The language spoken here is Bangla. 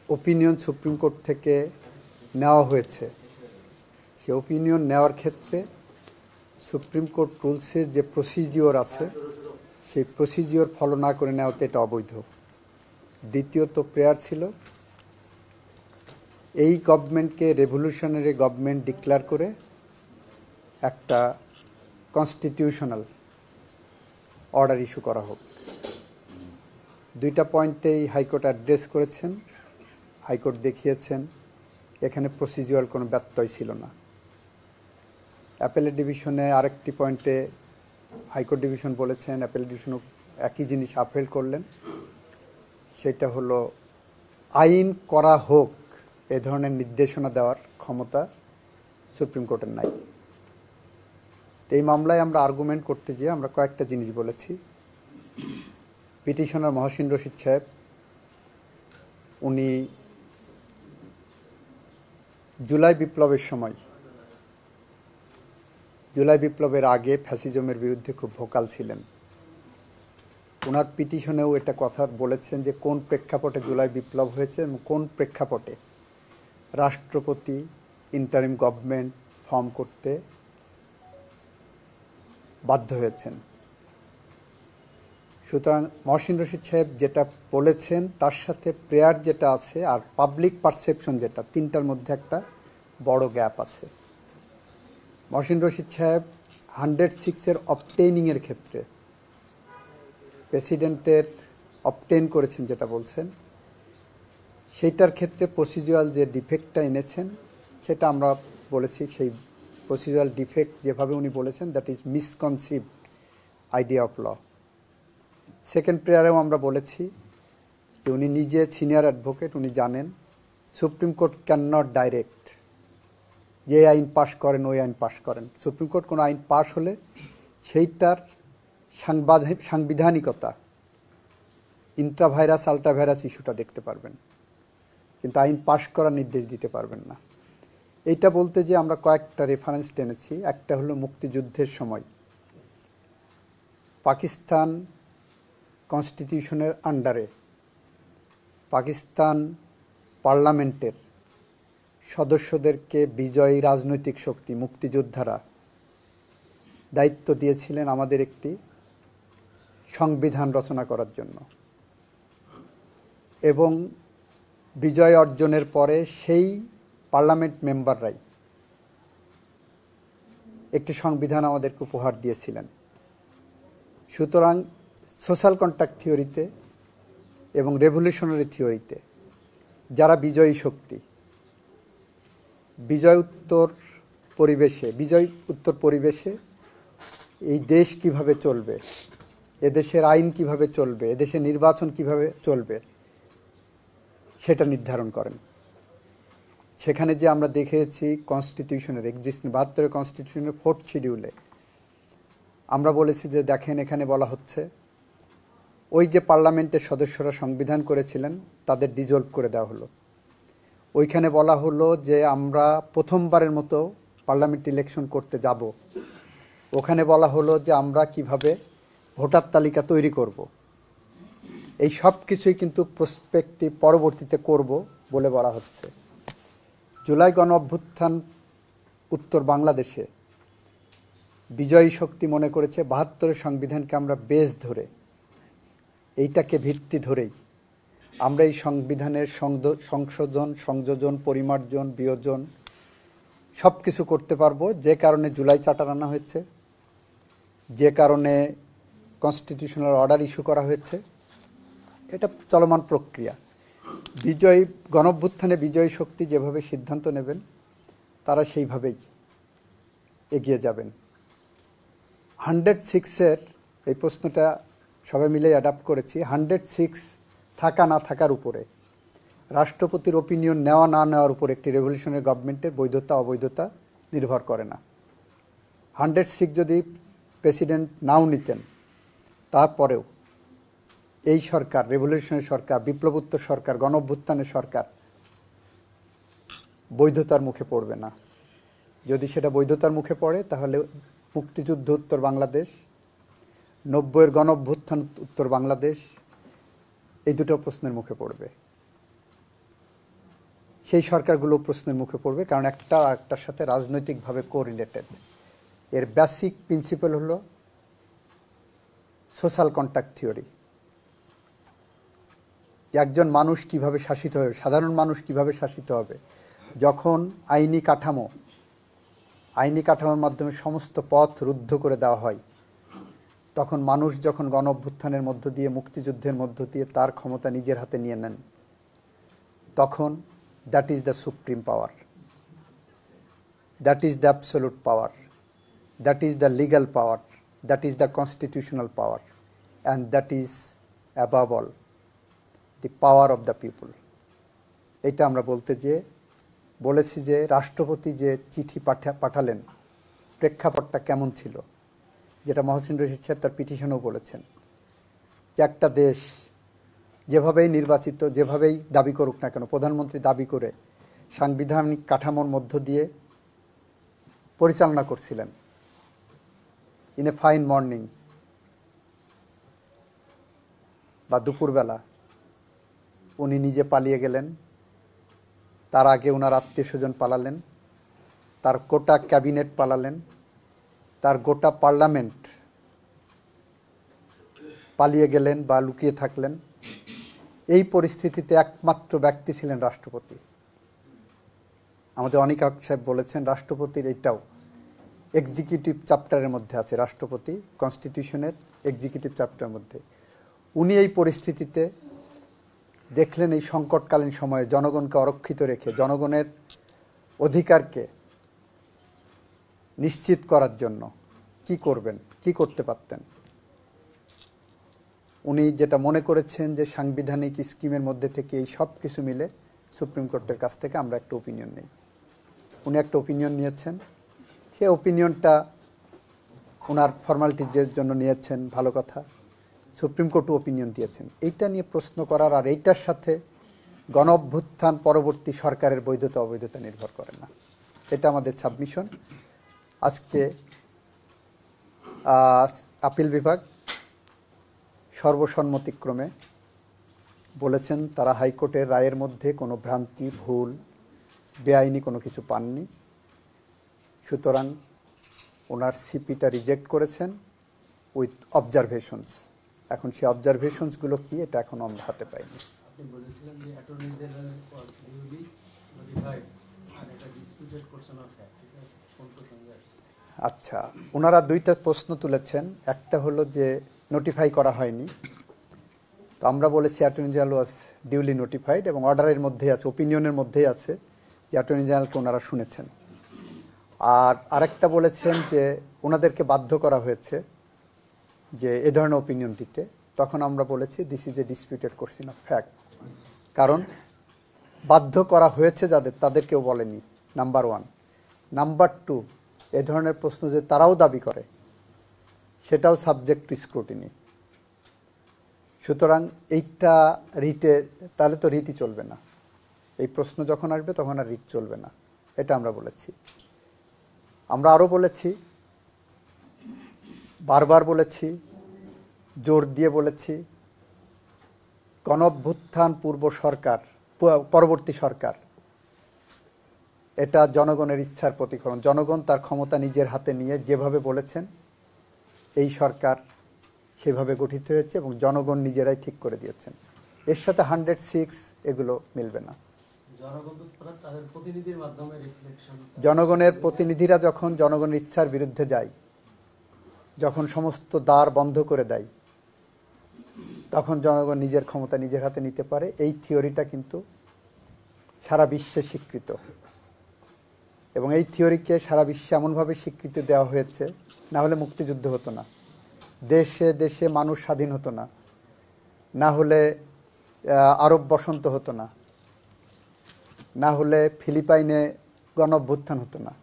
ওপিনিয়ন সুপ্রিম কোর্ট থেকে নেওয়া হয়েছে, সে ওপিনিয়ন নেওয়ার ক্ষেত্রে সুপ্রিম কোর্ট রুলসের যে প্রসিজিওর আছে সেই প্রসিজিওর ফলো না করে নেওয়াতে এটা অবৈধ। দ্বিতীয়ত প্রেয়ার ছিল এই গভর্নমেন্টকে রেভলিউশনারি গভর্নমেন্ট ডিক্লেয়ার করে একটা কনস্টিটিউশনাল অর্ডার ইস্যু করা হোক। দুইটা পয়েন্টেই হাইকোর্ট অ্যাড্রেস করেছেন, হাইকোর্ট দেখিয়েছেন এখানে প্রসিজিওরাল কোনো ব্যত্যয় ছিল না। অ্যাপেলেট ডিভিশনে আরেকটি পয়েন্টে হাইকোর্ট ডিভিশন বলেছেন, অ্যাপেলেট ডিভিশনও একই জিনিস আপহেল্ড করলেন, সেটা হলো আইন করা হোক এ ধরনের নির্দেশনা দেওয়ার ক্ষমতা সুপ্রিম কোর্টের নাই। তো এই মামলায় আমরা আর্গুমেন্ট করতে গিয়ে আমরা কয়েকটা জিনিস বলেছি। পিটিশনার মহসিন রশিদ সাহেব উনি জুলাই বিপ্লবের সময়, জুলাই বিপ্লবের আগে ফ্যাসিজমের বিরুদ্ধে খুব ভোকাল ছিলেন। ওনার পিটিশনেও এটা কথা বলেছেন যে কোন প্রেক্ষাপটে জুলাই বিপ্লব হয়েছে এবং কোন প্রেক্ষাপটে রাষ্ট্রপতি ইন্টারিম গভর্নমেন্ট ফর্ম করতে বাধ্য হয়েছেন। সুতরাং মহসিন রশিদ সাহেব যেটা বলেছেন তার সাথে প্রেয়ার যেটা আছে আর পাবলিক পারসেপশন যেটা, তিনটার মধ্যে একটা বড় গ্যাপ আছে। মহসিন রশিদ সাহেব 106-এর অবটেইনিংয়ের ক্ষেত্রে প্রেসিডেন্টের অবটেইন করেছেন যেটা বলছেন, সেইটার ক্ষেত্রে প্রসিডিউরাল যে ডিফেক্টটা এনেছেন সেটা আমরা বলেছি, সেই প্রসিডিউরাল ডিফেক্ট যেভাবে উনি বলেছেন that is misconceived idea of law. Second প্রেয়ারেও আমরা বলেছি যে উনি নিজে সিনিয়র অ্যাডভোকেট, উনি জানেন Supreme Court can not direct যে আইন পাশ করেন ওই আইন পাশ করেন। সুপ্রিম কোর্ট কোনো আইন পাশ হলে সেইটার সাংবিধানিকতা, ইন্ট্রাভাইরাস আল্ট্রাভাইরাস ইস্যুটা দেখতে পারবেন, কিন্তু আইন পাশ করার নির্দেশ দিতে পারবেন না। এইটা বলতে যে আমরা কয়েকটা রেফারেন্স টেনেছি। একটা হলো মুক্তিযুদ্ধের সময় পাকিস্তান কনস্টিটিউশনের আন্ডারে পাকিস্তান পার্লামেন্টের সদস্যদেরকে বিজয়ী রাজনৈতিক শক্তি মুক্তিযোদ্ধারা দায়িত্ব দিয়েছিলেন আমাদের একটি সংবিধান রচনা করার জন্য, এবং বিজয় অর্জনের পরে সেই পার্লামেন্ট মেম্বাররাই একটি সংবিধান আমাদেরকে উপহার দিয়েছিলেন। সুতরাং সোশ্যাল কন্ট্রাক্ট থিওরিতে এবং রেভলিউশনারি থিওরিতে যারা বিজয়ী শক্তি, বিজয় উত্তর পরিবেশে এই দেশ কিভাবে চলবে, এদেশের আইন কিভাবে চলবে, এদেশের নির্বাচন কিভাবে চলবে সেটা নির্ধারণ করেন। সেখানে যে আমরা দেখেছি কনস্টিটিউশনের 72 কনস্টিটিউশনের 4th শিডিউলে আমরা বলেছি যে দেখেন এখানে বলা হচ্ছে ওই যে পার্লামেন্টের সদস্যরা সংবিধান করেছিলেন তাদের ডিজলভ করে দেওয়া হলো। ওইখানে বলা হলো যে আমরা প্রথমবারের মতো পার্লামেন্ট ইলেকশন করতে যাব। ওখানে বলা হলো যে আমরা কিভাবে ভোটার তালিকা তৈরি করব। এই সব কিছুই কিন্তু প্রসপেক্টিভ পরবর্তীতে করব বলে বলা হচ্ছে। জুলাই গণ অভ্যুত্থান উত্তর বাংলাদেশে বিজয়ী শক্তি মনে করেছে 72-এর সংবিধানকে আমরা বেস ধরে, এইটাকে ভিত্তি ধরেই আমরা এই সংবিধানের সংশোধন, সংযোজন, পরিমার্জন, বিয়োজন সব কিছু করতে পারবো। যে কারণে জুলাই চার্টার আনা হয়েছে, যে কারণে কনস্টিটিউশনাল অর্ডার ইস্যু করা হয়েছে, এটা চলমান প্রক্রিয়া। বিজয়ী গণঅভ্যুত্থানে বিজয়ী শক্তি যেভাবে সিদ্ধান্ত নেবেন তারা সেইভাবেই এগিয়ে যাবেন। 106-এর এই প্রশ্নটা সবাই মিলে অ্যাডাপ্ট করেছি। 106 থাকা না থাকার উপরে, রাষ্ট্রপতির ওপিনিয়ন নেওয়া না নেওয়ার উপর একটি রেভলিউশনারি গভর্নমেন্টের বৈধতা অবৈধতা নির্ভর করে না। 106 যদি প্রেসিডেন্ট নাও নিতেন তারপরেও এই সরকার, রেভলিউশনারি সরকার, বিপ্লবোত্তর সরকার, গণঅভ্যুত্থানের সরকার বৈধতার মুখে পড়বে না। যদি সেটা বৈধতার মুখে পড়ে তাহলে মুক্তিযুদ্ধ উত্তর বাংলাদেশ, 90-এর গণঅভ্যুত্থান উত্তর বাংলাদেশ, এই দুটো প্রশ্নের মুখে পড়বে। সেই সরকারগুলো প্রশ্নের মুখে পড়বে, কারণ একটা আরেকটার সাথে রাজনৈতিকভাবে কোরিলেটেড। এর বেসিক প্রিন্সিপাল হলো সোশ্যাল কন্ট্রাক্ট থিওরি। একজন মানুষ কিভাবে শাসিত হবে, সাধারণ মানুষ কিভাবে শাসিত হবে যখন আইনি কাঠামোর মাধ্যমে সমস্ত পথ রুদ্ধ করে দেওয়া হয়, তখন মানুষ যখন গণ অভ্যুত্থানের মধ্য দিয়ে, মুক্তিযুদ্ধের মধ্য দিয়ে তার ক্ষমতা নিজের হাতে নিয়ে নেন, তখন that is the supreme power, that is the absolute power, that is the legal power, that is the constitutional power, and that is above all the power of the people. এটা আমরা বলেছি যে রাষ্ট্রপতি যে চিঠি পাঠালেন, প্রেক্ষাপটটা কেমন ছিল, যেটা মহসিন রশিদ সাহেব তার পিটিশনেও বলেছেন, যে একটা দেশ যেভাবেই নির্বাচিত, যেভাবেই দাবি করুক না কেন, প্রধানমন্ত্রী দাবি করে সাংবিধানিক কাঠামোর মধ্য দিয়ে পরিচালনা করছিলেন। ইন এ ফাইন মর্নিং বা দুপুরবেলা উনি নিজে পালিয়ে গেলেন, তার আগে ওনার আত্মীয় স্বজন পালালেন, তার গোটা ক্যাবিনেট পালালেন, তার গোটা পার্লামেন্ট পালিয়ে গেলেন বা লুকিয়ে থাকলেন। এই পরিস্থিতিতে একমাত্র ব্যক্তি ছিলেন রাষ্ট্রপতি। আমাদের অনিক সাহেব বলেছেন রাষ্ট্রপতির এটাও এক্সিকিউটিভ চ্যাপ্টারের মধ্যে আছে, রাষ্ট্রপতি কনস্টিটিউশনের এক্সিকিউটিভ চ্যাপ্টারের মধ্যে। উনি এই পরিস্থিতিতে দেখলেন এই সংকটকালীন সময়ে জনগণকে অরক্ষিত রেখে জনগণের অধিকারকে নিশ্চিত করার জন্য কি করবেন, কি করতে পারতেন। উনি যেটা মনে করেছেন যে সাংবিধানিক স্কিমের মধ্যে থেকে এই সব কিছু মিলে সুপ্রিম কোর্টের কাছ থেকে আমরা একটা ওপিনিয়ন নেই। উনি একটা ওপিনিয়ন নিয়েছেন, সে ওপিনিয়নটা ওনার ফর্মালিটির জন্য নিয়েছেন, ভালো কথা। সুপ্রিম কোর্টও ওপিনিয়ন দিয়েছেন। এইটা নিয়ে প্রশ্ন করার আর এইটার সাথে গণ অভ্যুত্থান পরবর্তী সরকারের বৈধতা অবৈধতা নির্ভর করে না। এটা আমাদের সাবমিশন। আজকে আপিল বিভাগ সর্বসম্মতিক্রমে বলেছেন তারা হাইকোর্টের রায়ের মধ্যে কোনো ভ্রান্তি, ভুল, বেআইনি কোনো কিছু পাননি, সুতরাং ওনার সিপিটা রিজেক্ট করেছেন উইথ অবজারভেশনস। এখন সেই অবজারভেশনসগুলো কি, এটা এখনও আমরা হাতে পাইনি। আচ্ছা, ওনারা দুইটা প্রশ্ন তুলেছেন। একটা হলো যে নোটিফাই করা হয়নি, তো আমরা বলেছি অ্যাটর্নি জেনারেল ওয়াজ ডিউলি নোটিফাইড এবং অর্ডারের মধ্যেই আছে, ওপিনিয়নের মধ্যেই আছে যে অ্যাটর্নি জেনারেলকে ওনারা শুনেছেন। আর আরেকটা বলেছেন যে ওনাদেরকে বাধ্য করা হয়েছে যে এ ধরনের ওপিনিয়ন দিতে। তখন আমরা বলেছি this is a disputed question of fact, কারণ বাধ্য করা হয়েছে যাদের, তাদেরকেও বলেনি, নাম্বার ওয়ান। নাম্বার টু, এ ধরনের প্রশ্ন যে তারাও দাবি করে সেটাও সাবজেক্ট টু স্ক্রুটিনি। সুতরাং এইটা রিটে, তাহলে তো রিটই চলবে না। এই প্রশ্ন যখন আসবে তখন আর রিট চলবে না, এটা আমরা বলেছি। আমরা আরও বলেছি, বারবার বলেছি, জোর দিয়ে বলেছি, গণ অভ্যুত্থান পরবর্তী সরকার এটা জনগণের ইচ্ছার প্রতিফলন। জনগণ তার ক্ষমতা নিজের হাতে নিয়ে যেভাবে বলেছেন এই সরকার সেভাবে গঠিত হয়েছে এবং জনগণ নিজেরাই ঠিক করে দিয়েছেন। এর সাথে 106 এগুলো মিলবে না। জনগণের প্রতিনিধিরা যখন জনগণের ইচ্ছার বিরুদ্ধে যায়, যখন সমস্ত দ্বার বন্ধ করে দেয়, তখন জনগণ নিজের ক্ষমতা নিজের হাতে নিতে পারে। এই থিওরিটা কিন্তু সারা বিশ্বে স্বীকৃত এবং এই থিওরিকে সারা বিশ্বে এমনভাবে স্বীকৃতি দেওয়া হয়েছে, না হলে মুক্তিযুদ্ধ হতো না, দেশে দেশে মানুষ স্বাধীন হতো না, না হলে আরব বসন্ত হতো না, না হলে ফিলিপাইনে গণ অভ্যুত্থান হতো না।